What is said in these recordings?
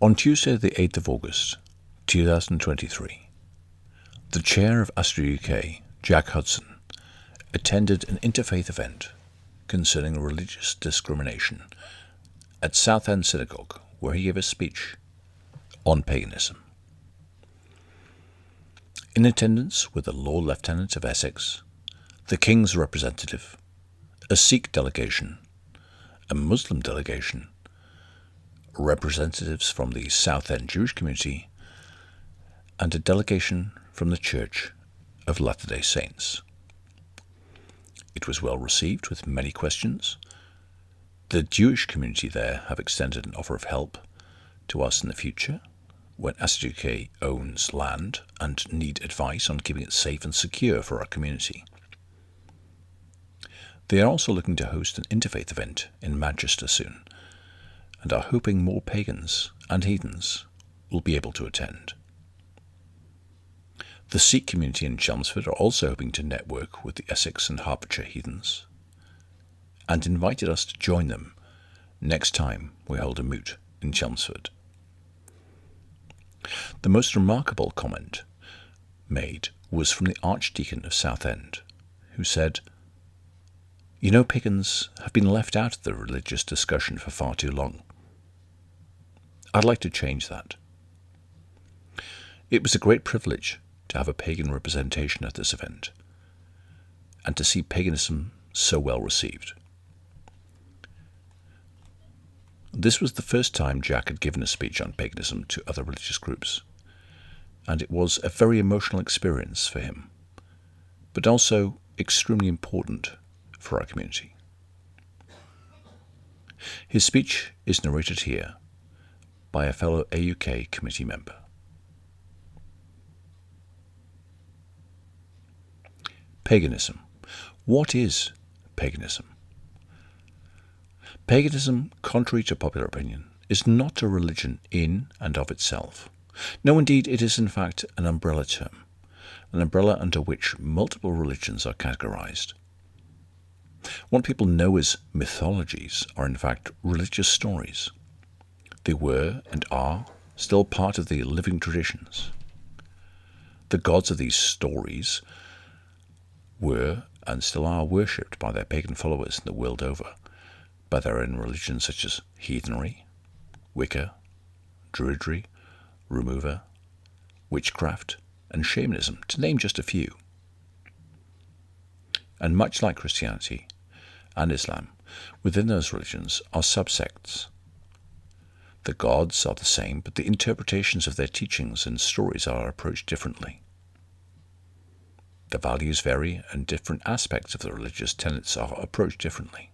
On Tuesday, the 8th of August, 2023, the chair of Asatru UK, Jack Hudson, attended an interfaith event concerning religious discrimination at Southend Synagogue, where he gave a speech on paganism. In attendance were the Lord Lieutenant of Essex, the King's representative, a Sikh delegation, a Muslim delegation, representatives from the Southend Jewish community, and a delegation from the Church of Latter-day Saints. It was well received with many questions. The Jewish community there have extended an offer of help to us in the future when Asatru UK owns land and need advice on keeping it safe and secure for our community. They are also looking to host an interfaith event in Manchester soon, and are hoping more pagans and heathens will be able to attend. The Sikh community in Chelmsford are also hoping to network with the Essex and Hertfordshire heathens, and invited us to join them next time we hold a moot in Chelmsford. The most remarkable comment made was from the Archdeacon of Southend, who said, "You know, pagans have been left out of the religious discussion for far too long. I'd like to change that." It was a great privilege to have a pagan representation at this event, and to see paganism so well received. This was the first time Jack had given a speech on paganism to other religious groups, and it was a very emotional experience for him, but also extremely important for our community. His speech is narrated here by a fellow AUK committee member. Paganism. What is paganism? Paganism, contrary to popular opinion, is not a religion in and of itself. No, indeed, it is in fact an umbrella term, an umbrella under which multiple religions are categorized. What people know as mythologies are in fact religious stories. They were and are still part of the living traditions. The gods of these stories were and still are worshipped by their pagan followers in the world over, by their own religions such as Heathenry, Wicca, Druidry, Remover, witchcraft, and shamanism, to name just a few. And much like Christianity and Islam, within those religions are subsects. The gods are the same, but the interpretations of their teachings and stories are approached differently. The values vary, and different aspects of the religious tenets are approached differently.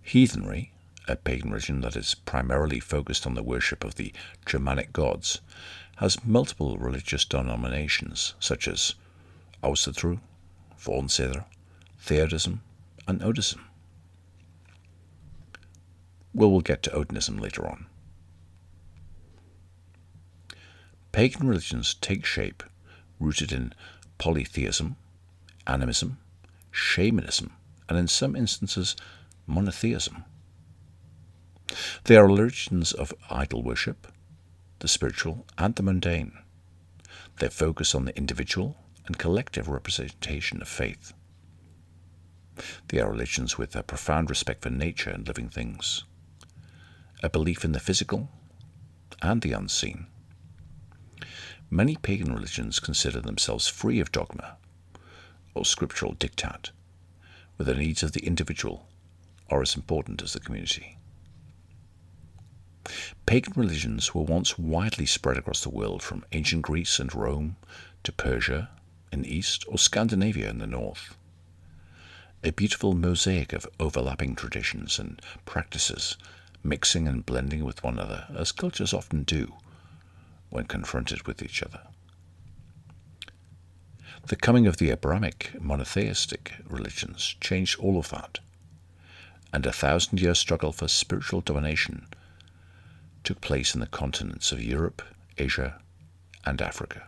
Heathenry, a pagan religion that is primarily focused on the worship of the Germanic gods, has multiple religious denominations such as Asatru, Theodism, and Odism. We'll get to Odinism later on. Pagan religions take shape rooted in polytheism, animism, shamanism, and in some instances monotheism. They are religions of idol worship, the spiritual and the mundane. They focus on the individual and collective representation of faith. They are religions with a profound respect for nature and living things, a belief in the physical and the unseen. Many pagan religions consider themselves free of dogma or scriptural diktat, where the needs of the individual are as important as the community. Pagan religions were once widely spread across the world, from ancient Greece and Rome to Persia in the east or Scandinavia in the north. A beautiful mosaic of overlapping traditions and practices, mixing and blending with one another, as cultures often do when confronted with each other. The coming of the Abrahamic monotheistic religions changed all of that, and a 1,000-year struggle for spiritual domination took place in the continents of Europe, Asia, and Africa.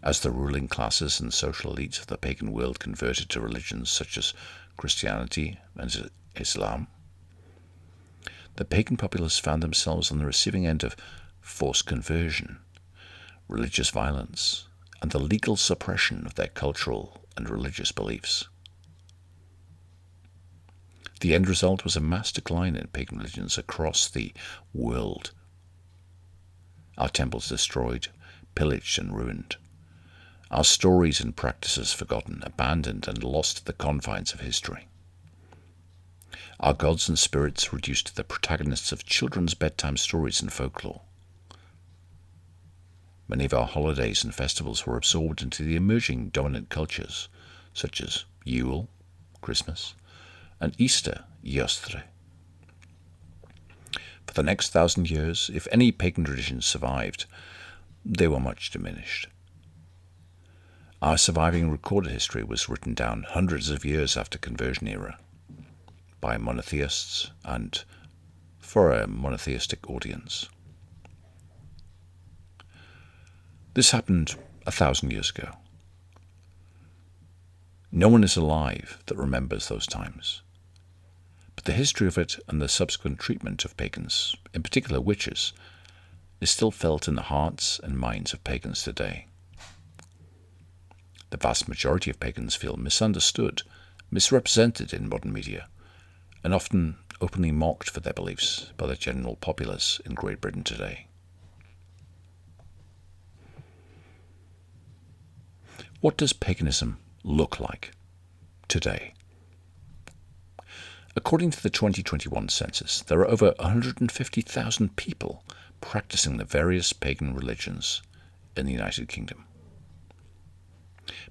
As the ruling classes and social elites of the pagan world converted to religions such as Christianity and Islam, the pagan populace found themselves on the receiving end of forced conversion, religious violence, and the legal suppression of their cultural and religious beliefs. The end result was a mass decline in pagan religions across the world. Our temples destroyed, pillaged and ruined. Our stories and practices forgotten, abandoned and lost to the confines of history. Our gods and spirits reduced to the protagonists of children's bedtime stories and folklore. Many of our holidays and festivals were absorbed into the emerging dominant cultures, such as Yule, Christmas, and Easter, Yostre. For the next 1,000 years, if any pagan traditions survived, they were much diminished. Our surviving recorded history was written down hundreds of years after conversion era by monotheists and for a monotheistic audience. This happened 1,000 years ago. No one is alive that remembers those times. But the history of it and the subsequent treatment of pagans, in particular witches, is still felt in the hearts and minds of pagans today. The vast majority of pagans feel misunderstood, misrepresented in modern media, and often openly mocked for their beliefs by the general populace in Great Britain today. What does paganism look like today? According to the 2021 census, there are over 150,000 people practicing the various pagan religions in the United Kingdom.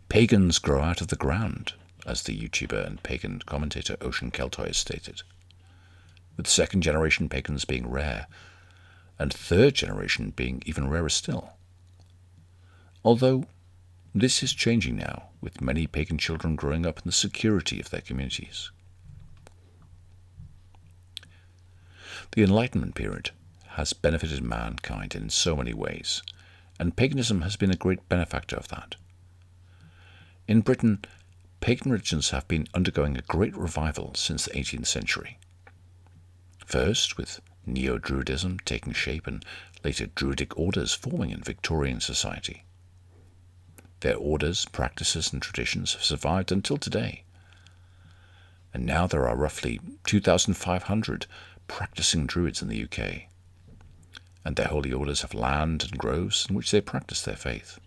Pagans grow out of the ground, as the YouTuber and pagan commentator Ocean Keltoy has stated, with second-generation pagans being rare, and third-generation being even rarer still. Although this is changing now, with many pagan children growing up in the security of their communities. The Enlightenment period has benefited mankind in so many ways, and paganism has been a great benefactor of that. In Britain, pagan religions have been undergoing a great revival since the 18th century. First, with Neo-Druidism taking shape and later Druidic orders forming in Victorian society. Their orders, practices and traditions have survived until today. And now there are roughly 2,500 practicing Druids in the UK, and their holy orders have land and groves in which they practice their faith.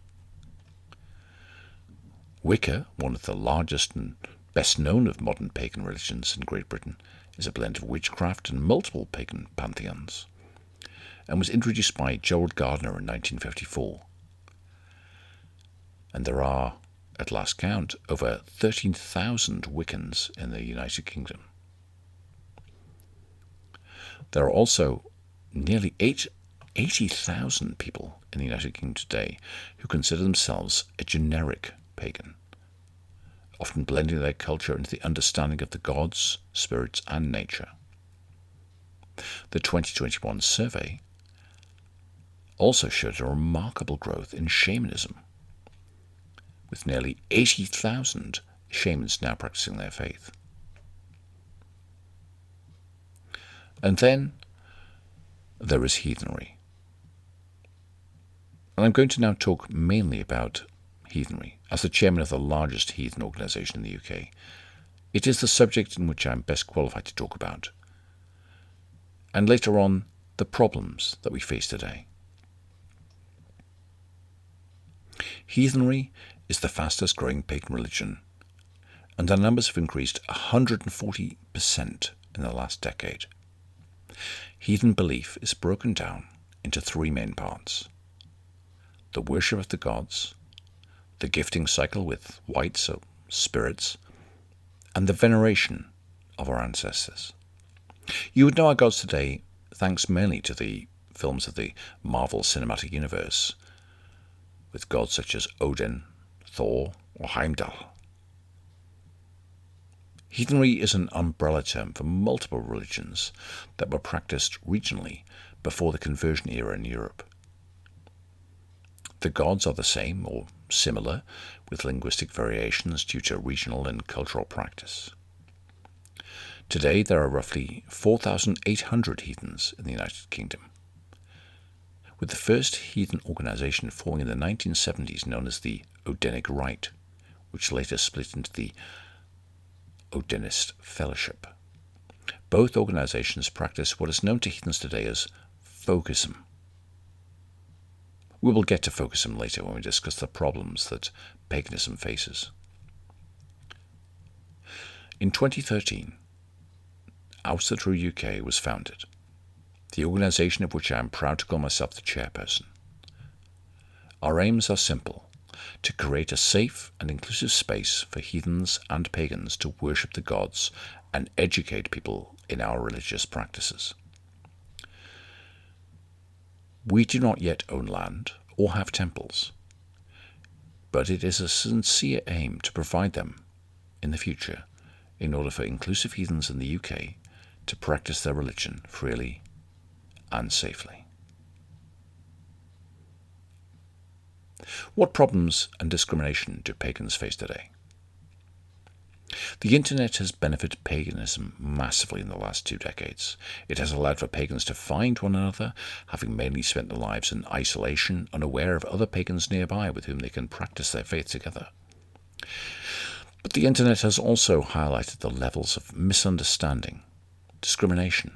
Wicca, one of the largest and best known of modern pagan religions in Great Britain, is a blend of witchcraft and multiple pagan pantheons, and was introduced by Gerald Gardner in 1954. And there are, at last count, over 13,000 Wiccans in the United Kingdom. There are also nearly 80,000 people in the United Kingdom today who consider themselves a generic pagan, often blending their culture into the understanding of the gods, spirits, and nature. The 2021 survey also showed a remarkable growth in shamanism, with nearly 80,000 shamans now practicing their faith. And then there is heathenry. And I'm going to now talk mainly about heathenry. As the chairman of the largest heathen organisation in the UK, it is the subject in which I'm best qualified to talk about. And later on, the problems that we face today. Heathenry is the fastest growing pagan religion, and their numbers have increased 140% in the last decade. Heathen belief is broken down into three main parts: the worship of the gods, the gifting cycle with wights or spirits, and the veneration of our ancestors. You would know our gods today thanks mainly to the films of the Marvel Cinematic Universe, with gods such as Odin, Thor, or Heimdall. Heathenry is an umbrella term for multiple religions that were practiced regionally before the conversion era in Europe. The gods are the same or similar, with linguistic variations due to regional and cultural practice. Today there are roughly 4,800 heathens in the United Kingdom, with the first heathen organisation forming in the 1970s known as the Odinic Rite, which later split into the Odinist Fellowship. Both organisations practice what is known to heathens today as folkism. We will get to folkism later when we discuss the problems that paganism faces. In 2013, Asatru UK was founded, the organisation of which I am proud to call myself the chairperson. Our aims are simple: to create a safe and inclusive space for heathens and pagans to worship the gods and educate people in our religious practices. We do not yet own land or have temples, but it is a sincere aim to provide them in the future in order for inclusive heathens in the UK to practice their religion freely and safely. What problems and discrimination do pagans face today? The internet has benefited paganism massively in the last 2 decades. It has allowed for pagans to find one another, having mainly spent their lives in isolation, unaware of other pagans nearby with whom they can practice their faith together. But the internet has also highlighted the levels of misunderstanding, discrimination,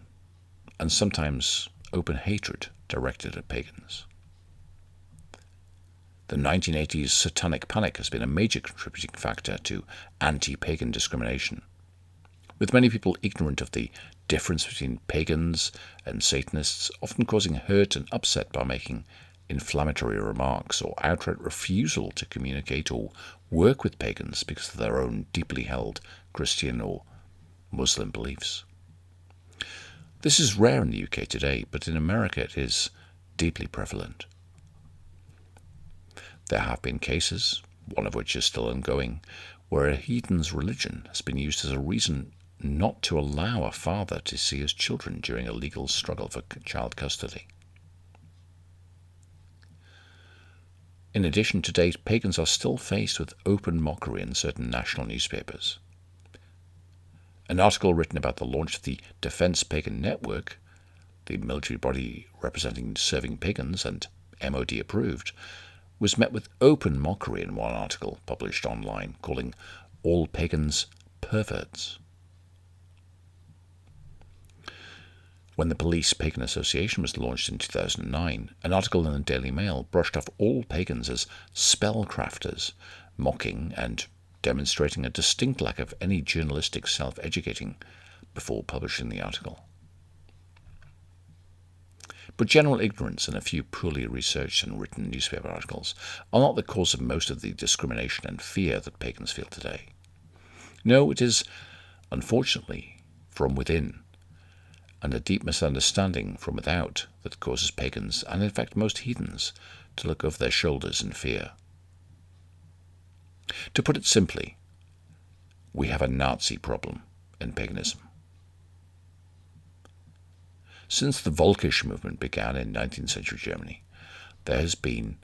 and sometimes open hatred directed at pagans. The 1980s Satanic Panic has been a major contributing factor to anti-pagan discrimination, with many people ignorant of the difference between pagans and Satanists, often causing hurt and upset by making inflammatory remarks or outright refusal to communicate or work with pagans because of their own deeply held Christian or Muslim beliefs. This is rare in the UK today, but in America it is deeply prevalent. There have been cases, one of which is still ongoing, where a heathen's religion has been used as a reason not to allow a father to see his children during a legal struggle for child custody. In addition, to date, pagans are still faced with open mockery in certain national newspapers. An article written about the launch of the Defence Pagan Network, the military body representing serving pagans and MOD approved, was met with open mockery in one article published online, calling all pagans perverts. When the Police Pagan Association was launched in 2009, an article in the Daily Mail brushed off all pagans as spellcrafters, mocking and demonstrating a distinct lack of any journalistic self-educating before publishing the article. But general ignorance and a few poorly researched and written newspaper articles are not the cause of most of the discrimination and fear that pagans feel today. No, it is, unfortunately, from within, and a deep misunderstanding from without that causes pagans, and in fact most heathens, to look over their shoulders in fear. To put it simply, we have a Nazi problem in paganism. Since the Volkisch movement began in 19th century Germany, there has been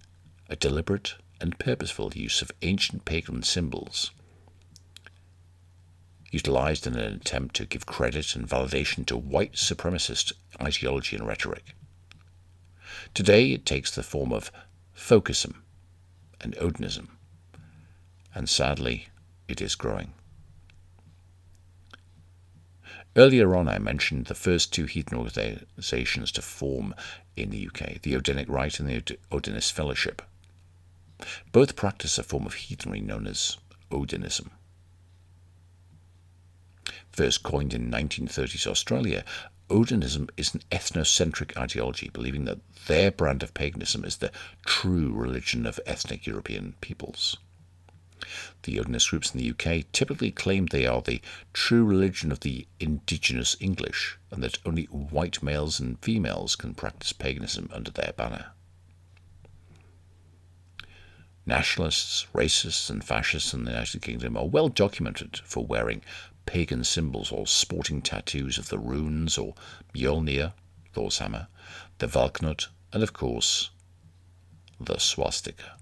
a deliberate and purposeful use of ancient pagan symbols, utilized in an attempt to give credit and validation to white supremacist ideology and rhetoric. Today it takes the form of folkism and Odinism, and sadly it is growing. Earlier on I mentioned the first 2 heathen organisations to form in the UK, the Odinic Rite and the Odinist Fellowship. Both practice a form of heathenry known as Odinism. First coined in 1930s Australia, Odinism is an ethnocentric ideology, believing that their brand of paganism is the true religion of ethnic European peoples. The Odinist groups in the UK typically claim they are the true religion of the indigenous English, and that only white males and females can practice paganism under their banner. Nationalists, racists and fascists in the United Kingdom are well documented for wearing pagan symbols or sporting tattoos of the runes or Mjolnir, Thor's hammer, the Valknut, and of course, the swastika.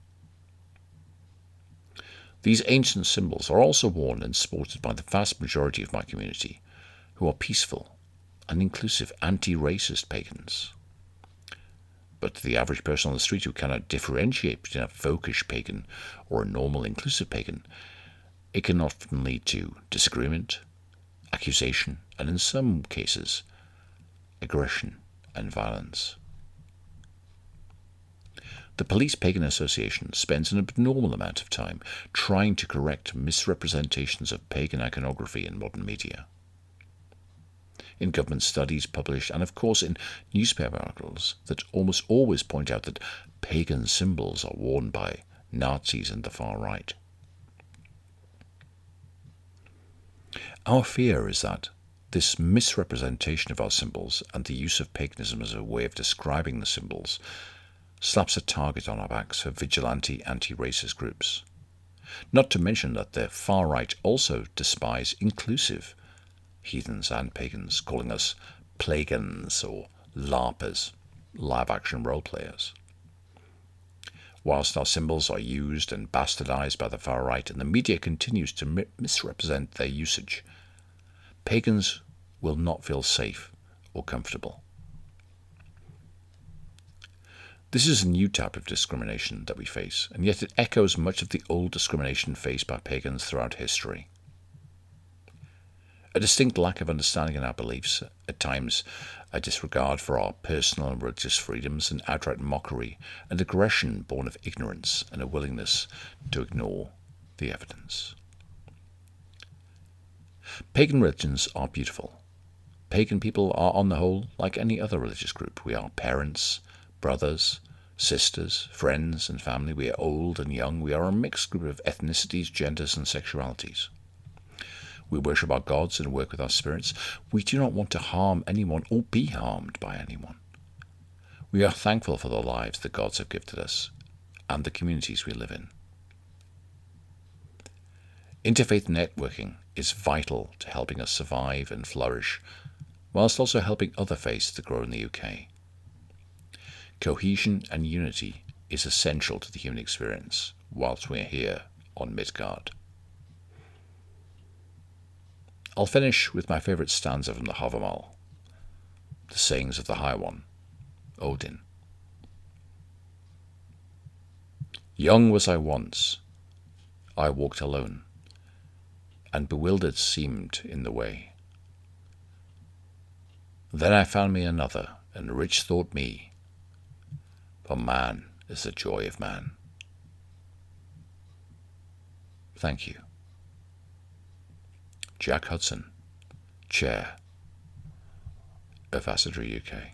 These ancient symbols are also worn and sported by the vast majority of my community, who are peaceful and inclusive, anti-racist pagans. But to the average person on the street who cannot differentiate between a folkish pagan or a normal inclusive pagan, it can often lead to disagreement, accusation, and in some cases, aggression and violence. The Police Pagan Association spends an abnormal amount of time trying to correct misrepresentations of pagan iconography in modern media. In government studies published, and of course in newspaper articles that almost always point out that pagan symbols are worn by Nazis and the far right. Our fear is that this misrepresentation of our symbols and the use of paganism as a way of describing the symbols slaps a target on our backs for vigilante anti-racist groups. Not to mention that the far right also despise inclusive heathens and pagans, calling us plagans or LARPers, live-action role players. Whilst our symbols are used and bastardized by the far right and the media continues to misrepresent their usage, pagans will not feel safe or comfortable. This is a new type of discrimination that we face, and yet it echoes much of the old discrimination faced by pagans throughout history. A distinct lack of understanding in our beliefs, at times a disregard for our personal and religious freedoms, an outright mockery and aggression born of ignorance and a willingness to ignore the evidence. Pagan religions are beautiful. Pagan people are on the whole like any other religious group. We are parents, brothers, sisters, friends and family. We are old and young. We are a mixed group of ethnicities, genders and sexualities. We worship our gods and work with our spirits. We do not want to harm anyone or be harmed by anyone. We are thankful for the lives the gods have gifted us and the communities we live in. Interfaith networking is vital to helping us survive and flourish, whilst also helping other faiths to grow in the UK. Cohesion and unity is essential to the human experience whilst we are here on Midgard. I'll finish with my favourite stanza from the Havamal, the sayings of the High One, Odin. Young was I once, I walked alone, and bewildered seemed in the way. Then I found me another, and rich thought me, for man is the joy of man. Thank you. Jack Hudson, Chair of Asatru UK.